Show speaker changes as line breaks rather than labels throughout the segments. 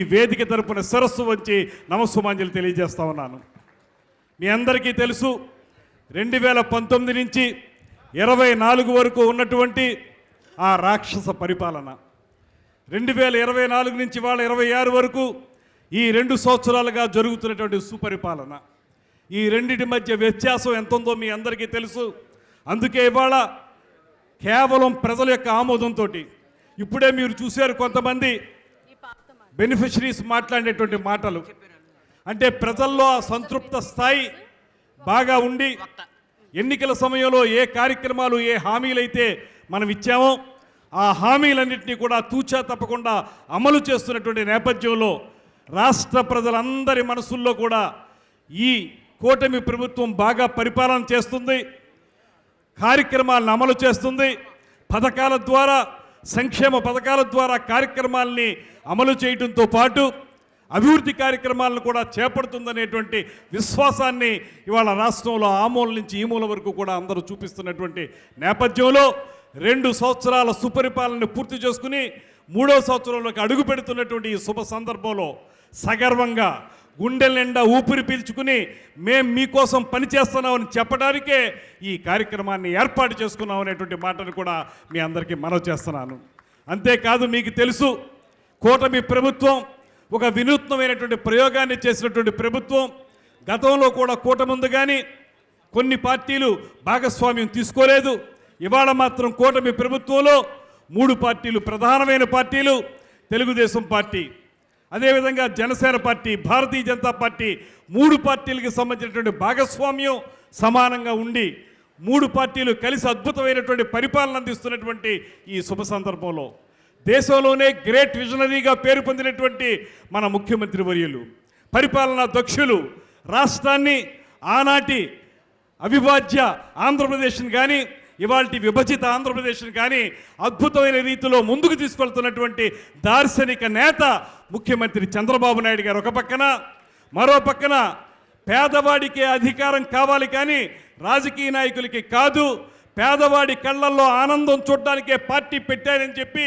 ఈ వేదిక తరపున శిరస్సు వచ్చి నమస్సుమాంజలి తెలియజేస్తా ఉన్నాను. మీ అందరికీ తెలుసు 2019 నుంచి 24 వరకు ఉన్నటువంటి ఆ రాక్షస పరిపాలన, 2024 నుంచి వాళ్ళ 26 వరకు ఈ 2 సంవత్సరాలుగా జరుగుతున్నటువంటి సుపరిపాలన, ఈ రెండింటి మధ్య వ్యత్యాసం ఎంత ఉందో మీ అందరికీ తెలుసు. అందుకే ఇవాళ కేవలం ప్రజల యొక్క ఆమోదంతో, ఇప్పుడే మీరు చూశారు కొంతమంది బెనిఫిషరీస్ మాట్లాడేటువంటి మాటలు, అంటే ప్రజల్లో ఆ సంతృప్త స్థాయి బాగా ఉండి ఎన్నికల సమయంలో ఏ కార్యక్రమాలు ఏ హామీలైతే మనం ఇచ్చామో ఆ హామీలన్నింటినీ కూడా తూచా తప్పకుండా అమలు చేస్తున్నటువంటి నేపథ్యంలో రాష్ట్ర ప్రజలందరి మనసుల్లో కూడా ఈ కూటమి ప్రభుత్వం బాగా పరిపాలన చేస్తుంది, కార్యక్రమాలను అమలు చేస్తుంది, పథకాల ద్వారా సంక్షేమ పథకాల ద్వారా కార్యక్రమాలని అమలు చేయడంతో పాటు అభివృద్ధి కార్యక్రమాలను కూడా చేపడుతుందనేటువంటి విశ్వాసాన్ని ఇవాళ రాష్ట్రంలో ఆ మూల నుంచి ఈ మూల వరకు కూడా అందరూ చూపిస్తున్నటువంటి నేపథ్యంలో 2 సంవత్సరాల సుపరిపాలనను పూర్తి చేసుకుని 3వ సంవత్సరంలోకి అడుగు పెడుతున్నటువంటి ఈ శుభ సందర్భంలో సగర్వంగా గుండెల నిండా ఊపిరి పీల్చుకుని మేము మీకోసం పనిచేస్తున్నామని చెప్పడానికే ఈ కార్యక్రమాన్ని ఏర్పాటు చేసుకున్నాం అనేటువంటి మాటను కూడా మీ అందరికీ మనవి చేస్తున్నాను. అంతేకాదు, మీకు తెలుసు కూటమి ప్రభుత్వం ఒక వినూత్నమైనటువంటి ప్రయోగాన్ని చేసినటువంటి ప్రభుత్వం. గతంలో కూడా కూటమి ఉంది కానీ కొన్ని పార్టీలు భాగస్వామ్యం తీసుకోలేదు. ఇవాళ మాత్రం కూటమి ప్రభుత్వంలో 3 పార్టీలు, ప్రధానమైన పార్టీలు తెలుగుదేశం పార్టీ, అదేవిధంగా జనసేన పార్టీ, భారతీయ జనతా పార్టీ, 3 పార్టీలకు సంబంధించినటువంటి భాగస్వామ్యం సమానంగా ఉండి 3 పార్టీలు కలిసి అద్భుతమైనటువంటి పరిపాలన అందిస్తున్నటువంటి ఈ శుభ సందర్భంలో దేశంలోనే గ్రేట్ విజనరీగా పేరు పొందినటువంటి మన ముఖ్యమంత్రి వర్యులు, పరిపాలనా దక్షులు, రాష్ట్రాన్ని ఆనాటి అవిభాజ్య ఆంధ్రప్రదేశ్ని కానీ ఇవాల్టి విభజిత ఆంధ్రప్రదేశ్ని కానీ అద్భుతమైన రీతిలో ముందుకు తీసుకెళ్తున్నటువంటి దార్శనిక నేత ముఖ్యమంత్రి చంద్రబాబు నాయుడు గారు ఒక పక్కన, మరో పక్కన పేదవాడికే అధికారం కావాలి కానీ రాజకీయ నాయకులకి కాదు, పేదవాడి కళ్ళల్లో ఆనందం చూడడానికే పార్టీ పెట్టారని చెప్పి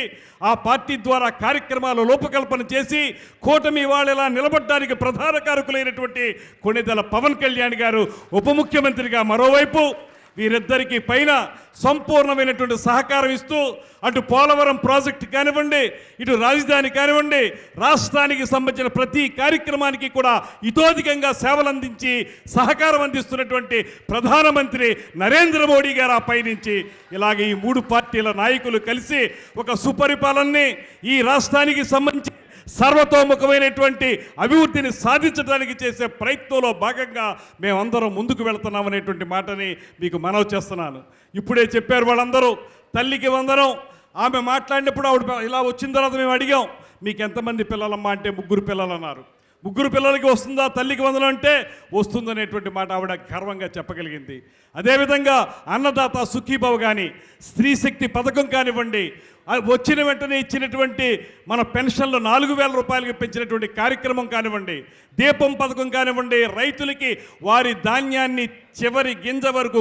ఆ పార్టీ ద్వారా కార్యక్రమాలు రూపకల్పన చేసి కూటమి వాళ్ళలా నిలబడడానికి ప్రధాన కారకులైనటువంటి కొణిదెల పవన్ కళ్యాణ్ గారు ఉప ముఖ్యమంత్రిగా మరోవైపు వీరిద్దరికీ పైన సంపూర్ణమైనటువంటి సహకారం ఇస్తూ అటు పోలవరం ప్రాజెక్టు కానివ్వండి, ఇటు రాజధాని కానివ్వండి, రాష్ట్రానికి సంబంధించిన ప్రతి కార్యక్రమానికి కూడా ఇతోధికంగా సేవలు అందించి సహకారం అందిస్తున్నటువంటి ప్రధానమంత్రి నరేంద్ర మోడీ గారు ఆ పైనుంచి ఇలాగే ఈ 3 పార్టీల నాయకులు కలిసి ఒక సుపరిపాలనని ఈ రాష్ట్రానికి సంబంధించి సర్వతోముఖమైనటువంటి అభివృద్ధిని సాధించడానికి చేసే ప్రయత్నంలో భాగంగా మేమందరం ముందుకు వెళుతున్నామనేటువంటి మాటని మీకు మనవి చేస్తున్నాను. ఇప్పుడే చెప్పారు వాళ్ళందరూ తల్లికి వందనం. ఆమె మాట్లాడినప్పుడు ఆవిడ ఇలా వచ్చిన తర్వాత మేము అడిగాం, మీకు ఎంతమంది పిల్లలమ్మా అంటే 3 పిల్లలు అన్నారు. 3 పిల్లలకి వస్తుందా తల్లికి వందనం అంటే వస్తుందనేటువంటి మాట ఆవిడ గర్వంగా చెప్పగలిగింది. అదేవిధంగా అన్నదాత సుఖీభవ కానీ, స్త్రీ శక్తి పథకం కానివ్వండి, వచ్చిన వెంటనే ఇచ్చినటువంటి మన పెన్షన్లు 4,000 రూపాయలకి పెంచినటువంటి కార్యక్రమం కానివ్వండి, దీపం పథకం కానివ్వండి, రైతులకి వారి ధాన్యాన్ని చివరి గింజ వరకు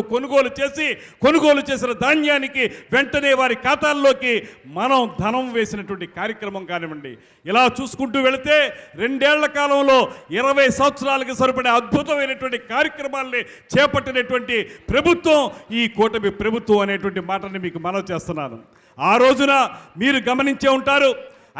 కొనుగోలు చేసిన ధాన్యానికి వెంటనే వారి ఖాతాల్లోకి మనం ధనం వేసినటువంటి కార్యక్రమం కానివ్వండి, ఇలా చూసుకుంటూ వెళితే 2 ఏళ్ల కాలంలో 20 సంవత్సరాలకు సరిపడే అద్భుతమైనటువంటి కార్యక్రమాల్ని చేపట్టినటువంటి ప్రభుత్వం ఈ కూటమి ప్రభుత్వం అనేటువంటి మాటని మీకు మనవి చేస్తున్నాను. ఆ రోజున మీరు గమనించే ఉంటారు,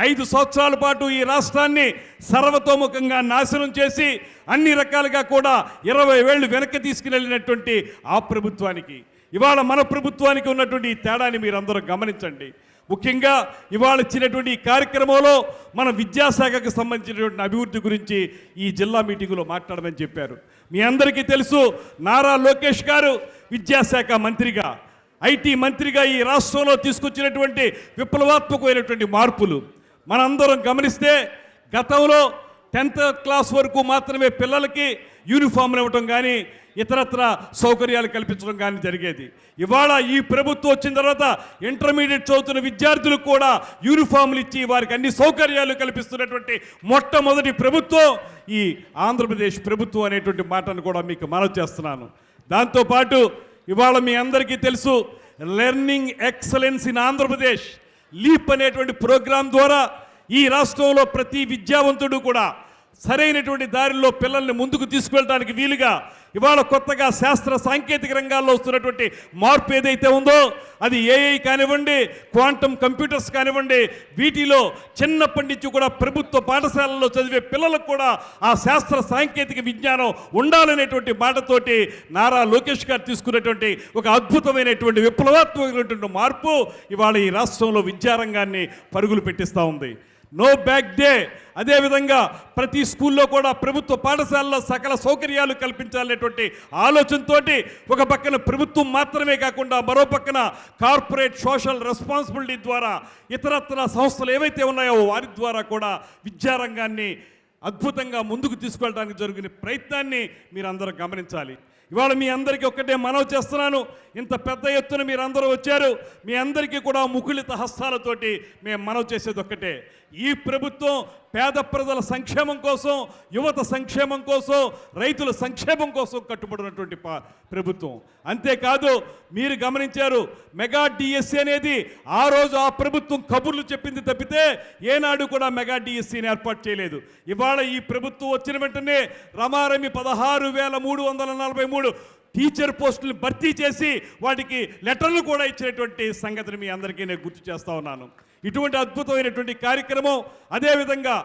5 సంవత్సరాల పాటు ఈ రాష్ట్రాన్ని సర్వతోముఖంగా నాశనం చేసి అన్ని రకాలుగా కూడా 20 ఏళ్ళు వెనక్కి తీసుకువెళ్ళినటువంటి ఆ ప్రభుత్వానికి ఇవాళ మన ప్రభుత్వానికి ఉన్నటువంటి ఈ తేడాని మీరందరూ గమనించండి. ముఖ్యంగా ఇవాళ ఇచ్చినటువంటి ఈ కార్యక్రమంలో మన విద్యాశాఖకు సంబంధించినటువంటి అభివృద్ధి గురించి ఈ జిల్లా మీటింగులో మాట్లాడమని చెప్పారు. మీ అందరికీ తెలుసు, నారా లోకేష్ గారు విద్యాశాఖ మంత్రిగా, ఐటీ మంత్రిగా ఈ రాష్ట్రంలో తీసుకొచ్చినటువంటి విప్లవాత్మకమైనటువంటి మార్పులు మనందరం గమనిస్తే గతంలో 10th క్లాస్ వరకు మాత్రమే పిల్లలకి యూనిఫామ్లు ఇవ్వటం కానీ ఇతరత్ర సౌకర్యాలు కల్పించడం కానీ జరిగేది. ఇవాళ ఈ ప్రభుత్వం వచ్చిన తర్వాత ఇంటర్మీడియట్ చదువుతున్న విద్యార్థులకు కూడా యూనిఫామ్లు ఇచ్చి వారికి అన్ని సౌకర్యాలు కల్పిస్తున్నటువంటి మొట్టమొదటి ప్రభుత్వం ఈ ఆంధ్రప్రదేశ్ ప్రభుత్వం అనేటువంటి మాటను కూడా మీకు మనవి చేస్తున్నాను. దాంతోపాటు ఇవాళ మీ అందరికీ తెలుసు, learning excellence in Andhra Pradesh leap అనేటువంటి ప్రోగ్రాం ద్వారా ఈ రాష్ట్రంలో ప్రతి విద్యావంతుడు కూడా సరైనటువంటి దారిలో పిల్లల్ని ముందుకు తీసుకువెళ్ళడానికి వీలుగా ఇవాళ కొత్తగా శాస్త్ర సాంకేతిక రంగాల్లో వస్తున్నటువంటి మార్పు ఏదైతే ఉందో అది ఏఐ కానివ్వండి, క్వాంటమ్ కంప్యూటర్స్ కానివ్వండి, వీటిలో చిన్నప్పటి నుంచి కూడా ప్రభుత్వ పాఠశాలల్లో చదివే పిల్లలకు కూడా ఆ శాస్త్ర సాంకేతిక విజ్ఞానం ఉండాలనేటువంటి మాటతోటి నారా లోకేష్ గారు తీసుకున్నటువంటి ఒక అద్భుతమైనటువంటి విప్లవాత్మకమైనటువంటి మార్పు ఇవాళ ఈ రాష్ట్రంలో విద్యారంగాన్ని పరుగులు పెట్టిస్తూ ఉంది. No bag day. అదేవిధంగా ప్రతి స్కూల్లో కూడా ప్రభుత్వ పాఠశాలలో సకల సౌకర్యాలు కల్పించాలనేటువంటి ఆలోచనతో ఒక పక్కన ప్రభుత్వం మాత్రమే కాకుండా మరో పక్కన కార్పొరేట్ సోషల్ రెస్పాన్సిబిలిటీ ద్వారా ఇతరత్ర సంస్థలు ఏవైతే ఉన్నాయో వారి ద్వారా కూడా విద్యారంగాన్ని అద్భుతంగా ముందుకు తీసుకెళ్ళడానికి జరిగిన ప్రయత్నాన్ని మీరందరూ గమనించాలి. ఇవాళ మీ అందరికీ ఒక్కటే మనవి చేస్తున్నాను, ఇంత పెద్ద ఎత్తున మీరందరూ వచ్చారు, మీ అందరికీ కూడా ముకుళిత హస్తాలతోటి మేము మనవి చేసేది ఒక్కటే, ఈ ప్రభుత్వం పేద ప్రజల సంక్షేమం కోసం, యువత సంక్షేమం కోసం, రైతుల సంక్షేమం కోసం కట్టుబడినటువంటి ప్రభుత్వం. అంతేకాదు మీరు గమనించారు, మెగా డిఎస్సి అనేది ఆ రోజు ఆ ప్రభుత్వం కబుర్లు చెప్పింది తప్పితే ఏనాడు కూడా మెగా డిఎస్సిని ఏర్పాటు చేయలేదు. ఇవాళ ఈ ప్రభుత్వం వచ్చిన వెంటనే రమారమి 16,343 టీచర్ పోస్టులు భర్తీ చేసి వాటికి లెటర్లు కూడా ఇచ్చినటువంటి సంగతిని మీ అందరికీ నేను గుర్తు చేస్తా ఉన్నాను. ఇటువంటి అద్భుతమైనటువంటి కార్యక్రమం అదేవిధంగా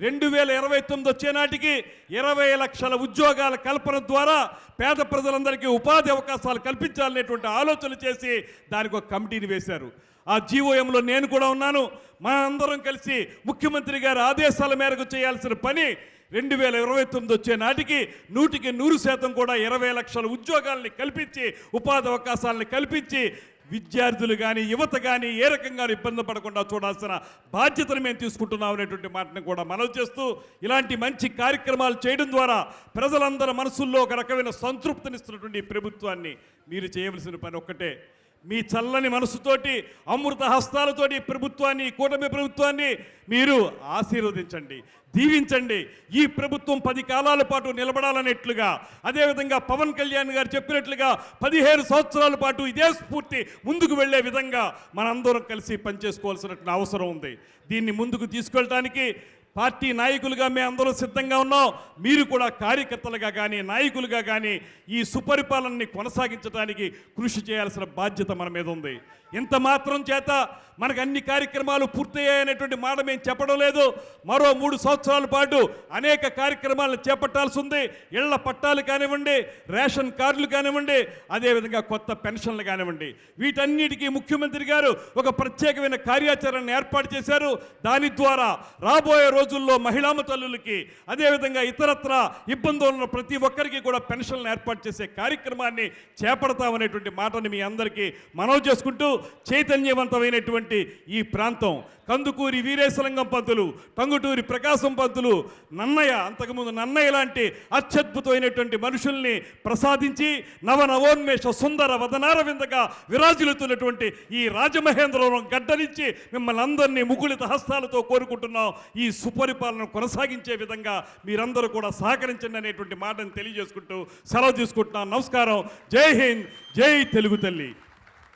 2029 వచ్చే నాటికి 20 లక్షల ఉద్యోగాల కల్పన ద్వారా పేద ప్రజలందరికీ ఉపాధి అవకాశాలు కల్పించాలనేటువంటి ఆలోచనలు చేసి దానికి ఒక కమిటీని వేశారు. ఆ జీఓఎంలో నేను కూడా ఉన్నాను. మా అందరం కలిసి ముఖ్యమంత్రి గారి ఆదేశాల మేరకు చేయాల్సిన పని 2029 వచ్చే నాటికి 100% కూడా 20 లక్షల ఉద్యోగాల్ని కల్పించి ఉపాధి అవకాశాలను కల్పించి విద్యార్థులు కానీ యువత కానీ ఏ రకంగా ఇబ్బంది పడకుండా చూడాల్సిన బాధ్యతను మేము తీసుకుంటున్నాం అనేటువంటి మాటను కూడా మనవి చేస్తూ, ఇలాంటి మంచి కార్యక్రమాలు చేయడం ద్వారా ప్రజలందరి మనసుల్లో ఒక రకమైన సంతృప్తినిస్తున్నటువంటి ఈ ప్రభుత్వాన్ని మీరు చేయవలసిన పని ఒక్కటే, మీ చల్లని మనసుతోటి అమృత హస్తాలతోటి ప్రభుత్వాన్ని, కూటమి ప్రభుత్వాన్ని మీరు ఆశీర్వదించండి, దీవించండి. ఈ ప్రభుత్వం 10 కాలాల పాటు నిలబడాలనేట్లుగా, అదేవిధంగా పవన్ కళ్యాణ్ గారు చెప్పినట్లుగా 15 సంవత్సరాల పాటు ఇదే స్ఫూర్తి ముందుకు వెళ్ళే విధంగా మనందరం కలిసి పనిచేసుకోవాల్సినటువంటి అవసరం ఉంది. దీన్ని ముందుకు తీసుకెళ్ళడానికి పార్టీ నాయకులుగా మేము అందరూ సిద్ధంగా ఉన్నాం. మీరు కూడా కార్యకర్తలుగా కానీ నాయకులుగా కానీ ఈ సుపరిపాలనని కొనసాగించడానికి కృషి చేయాల్సిన బాధ్యత మన మీద ఉంది. ఇంత మాత్రం చేత మనకు అన్ని కార్యక్రమాలు పూర్తయ్యాయనేటువంటి మాట మేము చెప్పడం లేదు. మరో 3 సంవత్సరాల పాటు అనేక కార్యక్రమాలను చేపట్టాల్సి ఉంది. ఇళ్ల పట్టాలు కానివ్వండి, రేషన్ కార్డులు కానివ్వండి, అదేవిధంగా కొత్త పెన్షన్లు కానివ్వండి, వీటన్నిటికీ ముఖ్యమంత్రి గారు ఒక ప్రత్యేకమైన కార్యాచరణను ఏర్పాటు చేశారు. దాని ద్వారా రాబోయే రోజుల్లో మహిళామ తల్లులకి, అదేవిధంగా ఇతరత్ర ఇబ్బందులు ఉన్న ప్రతి ఒక్కరికి కూడా పెన్షన్లు ఏర్పాటు చేసే కార్యక్రమాన్ని చేపడతామనేటువంటి మాటని మీ అందరికీ మనవి చేసుకుంటూ, చైతన్యవంతమైనటువంటి ఈ ప్రాంతం కందుకూరి వీరేశలింగం పంతులు, టంగుటూరి ప్రకాశం పంతులు, నన్నయ్య, అంతకుముందు నన్నయ్య లాంటి అత్యద్భుతమైనటువంటి మనుషుల్ని ప్రసాదించి నవనవోన్మేష సుందర వదనారవిందగా విరాజిల్లుతున్నటువంటి ఈ రాజమహేంద్రవరం గడ్డ నుంచి మిమ్మల్ని అందరినీ ముకుళిత హస్తాలతో కోరుకుంటున్నాం. ఈ సుపరిపాలన కొనసాగించే విధంగా మీరందరూ కూడా సహకరించండి అనేటువంటి మాటను తెలియజేసుకుంటూ సెలవు తీసుకుంటున్నాను. నమస్కారం. జై హింద్, జై తెలుగు తల్లి.